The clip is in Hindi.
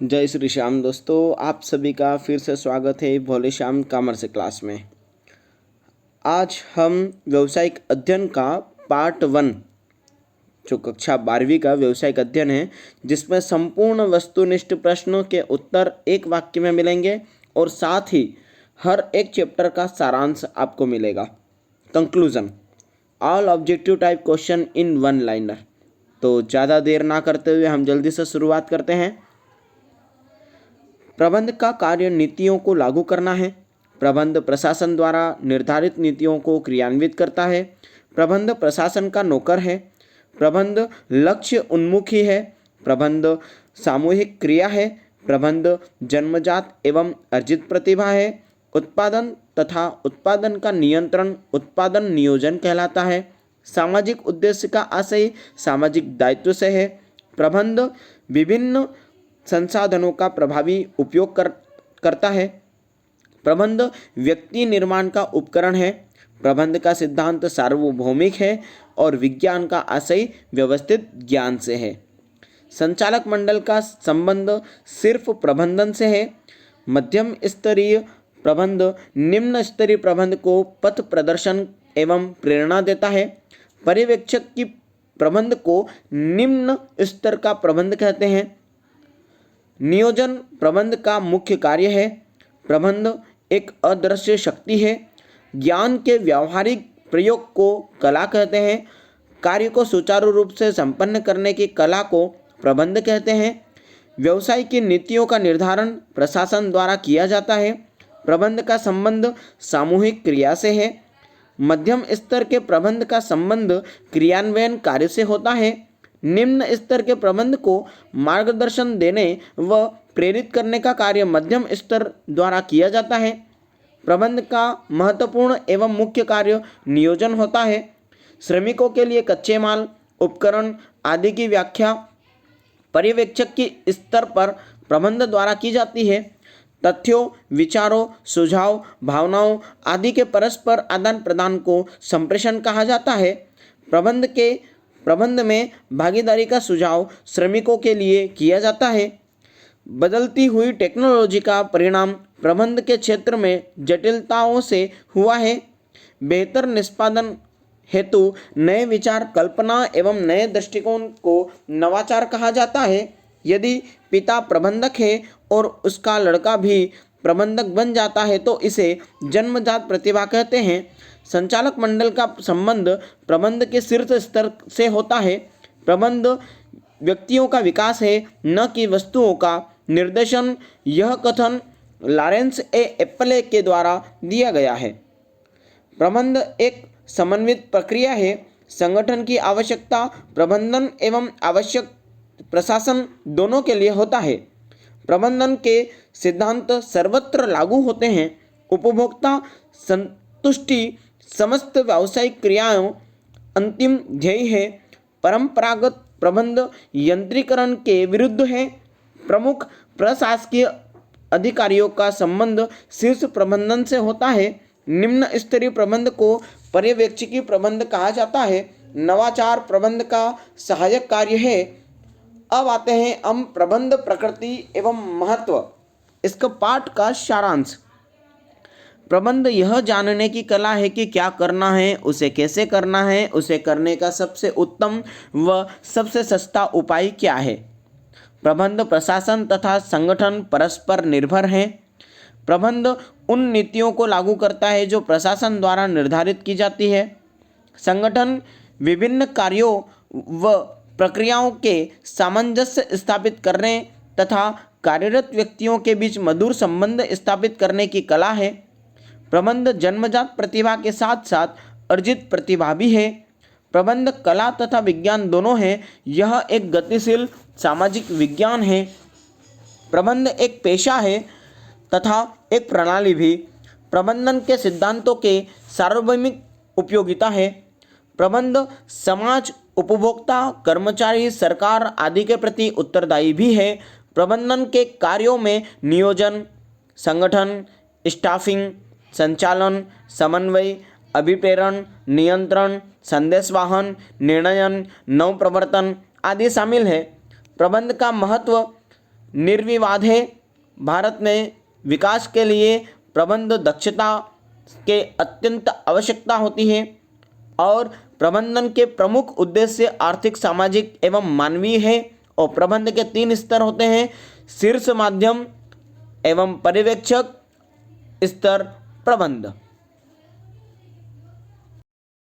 जय श्री श्याम दोस्तों, आप सभी का फिर से स्वागत है भोले श्याम कॉमर्स क्लास में। आज हम व्यावसायिक अध्ययन का पार्ट 1 जो कक्षा 12वीं का व्यावसायिक अध्ययन है, जिसमें संपूर्ण वस्तुनिष्ठ प्रश्नों के उत्तर एक वाक्य में मिलेंगे और साथ ही हर एक चैप्टर का सारांश आपको मिलेगा। Conclusion, all objective type question in one liner. तो ज़्यादा देर ना करते हुए हम जल्दी से शुरुआत करते हैं। प्रबंध का कार्य नीतियों को लागू करना है। प्रबंध प्रशासन द्वारा निर्धारित नीतियों को क्रियान्वित करता है। प्रबंध प्रशासन का नौकर है। प्रबंध लक्ष्य उन्मुखी है। प्रबंध सामूहिक क्रिया है। प्रबंध जन्मजात एवं अर्जित प्रतिभा है। उत्पादन तथा उत्पादन का नियंत्रण उत्पादन नियोजन कहलाता है। सामाजिक उद्देश्य का आशय सामाजिक दायित्व से है। प्रबंध विभिन्न संसाधनों का प्रभावी उपयोग करता है। प्रबंध व्यक्ति निर्माण का उपकरण है। प्रबंध का सिद्धांत सार्वभौमिक है और विज्ञान का आशय व्यवस्थित ज्ञान से है। संचालक मंडल का संबंध सिर्फ प्रबंधन से है। मध्यम स्तरीय प्रबंध निम्न स्तरीय प्रबंध को पथ प्रदर्शन एवं प्रेरणा देता है। पर्यवेक्षक की प्रबंध को निम्न स्तर का प्रबंध कहते हैं। नियोजन प्रबंध का मुख्य कार्य है। प्रबंध एक अदृश्य शक्ति है। ज्ञान के व्यावहारिक प्रयोग को कला कहते हैं। कार्य को सुचारू रूप से संपन्न करने की कला को प्रबंध कहते हैं। व्यवसाय की नीतियों का निर्धारण प्रशासन द्वारा किया जाता है। प्रबंध का संबंध सामूहिक क्रिया से है। मध्यम स्तर के प्रबंध का संबंध क्रियान्वयन कार्य से होता है। निम्न स्तर के प्रबंध को मार्गदर्शन देने व प्रेरित करने का कार्य मध्यम स्तर द्वारा किया जाता है। प्रबंध का महत्वपूर्ण एवं मुख्य कार्य नियोजन होता है। श्रमिकों के लिए कच्चे माल, उपकरण आदि की व्याख्या पर्यवेक्षक की स्तर पर प्रबंध द्वारा की जाती है। तथ्यों, विचारों, सुझाव, भावनाओं आदि के परस्पर आदान प्रदान को संप्रेषण कहा जाता है। प्रबंध में भागीदारी का सुझाव श्रमिकों के लिए किया जाता है। बदलती हुई टेक्नोलॉजी का परिणाम प्रबंध के क्षेत्र में जटिलताओं से हुआ है। बेहतर निष्पादन हेतु नए विचार, कल्पना एवं नए दृष्टिकोण को नवाचार कहा जाता है। यदि पिता प्रबंधक है और उसका लड़का भी प्रबंधक बन जाता है तो इसे जन्मजात प्रतिभा कहते हैं। संचालक मंडल का संबंध प्रबंध के शीर्ष स्तर से होता है। प्रबंध व्यक्तियों का विकास है, न कि वस्तुओं का निर्देशन। यह कथन लॉरेंस ए एप्पले के द्वारा दिया गया है। प्रबंध एक समन्वित प्रक्रिया है। संगठन की आवश्यकता प्रबंधन एवं आवश्यक प्रशासन दोनों के लिए होता है। प्रबंधन के सिद्धांत सर्वत्र लागू होते हैं। उपभोक्ता संतुष्टि समस्त व्यावसायिक क्रियाओं अंतिम ध्येय है। परंपरागत प्रबंध यंत्रीकरण के विरुद्ध है। प्रमुख प्रशासकीय अधिकारियों का संबंध शीर्ष प्रबंधन से होता है। निम्न स्तरीय प्रबंध को पर्यवेक्षकी प्रबंध कहा जाता है। नवाचार प्रबंध का सहायक कार्य है। अब आते हैं हम प्रबंध प्रकृति एवं महत्व, इसका पाठ का सारांश। प्रबंध यह जानने की कला है कि क्या करना है, उसे कैसे करना है, उसे करने का सबसे उत्तम व सबसे सस्ता उपाय क्या है। प्रबंध प्रशासन तथा संगठन परस्पर निर्भर हैं। प्रबंध उन नीतियों को लागू करता है जो प्रशासन द्वारा निर्धारित की जाती है। संगठन विभिन्न कार्यों व प्रक्रियाओं के सामंजस्य स्थापित करने तथा कार्यरत व्यक्तियों के बीच मधुर संबंध स्थापित करने की कला है। प्रबंध जन्मजात प्रतिभा के साथ साथ अर्जित प्रतिभा भी है। प्रबंध कला तथा विज्ञान दोनों है। यह एक गतिशील सामाजिक विज्ञान है। प्रबंध एक पेशा है तथा एक प्रणाली भी। प्रबंधन के सिद्धांतों के सार्वभौमिक उपयोगिता है। प्रबंध समाज, उपभोक्ता, कर्मचारी, सरकार आदि के प्रति उत्तरदायी भी है। प्रबंधन के कार्यों में नियोजन, संगठन, स्टाफिंग, संचालन, समन्वय, अभिप्रेरण, नियंत्रण, संदेशवाहन, निर्णयन, नवप्रवर्तन आदि शामिल है। प्रबंध का महत्व निर्विवाद है। भारत में विकास के लिए प्रबंध दक्षता के अत्यंत आवश्यकता होती है और प्रबंधन के प्रमुख उद्देश्य आर्थिक, सामाजिक एवं मानवीय है। और प्रबंध के 3 स्तर होते हैं: शीर्ष, माध्यम एवं पर्यवेक्षक स्तर प्रबंध।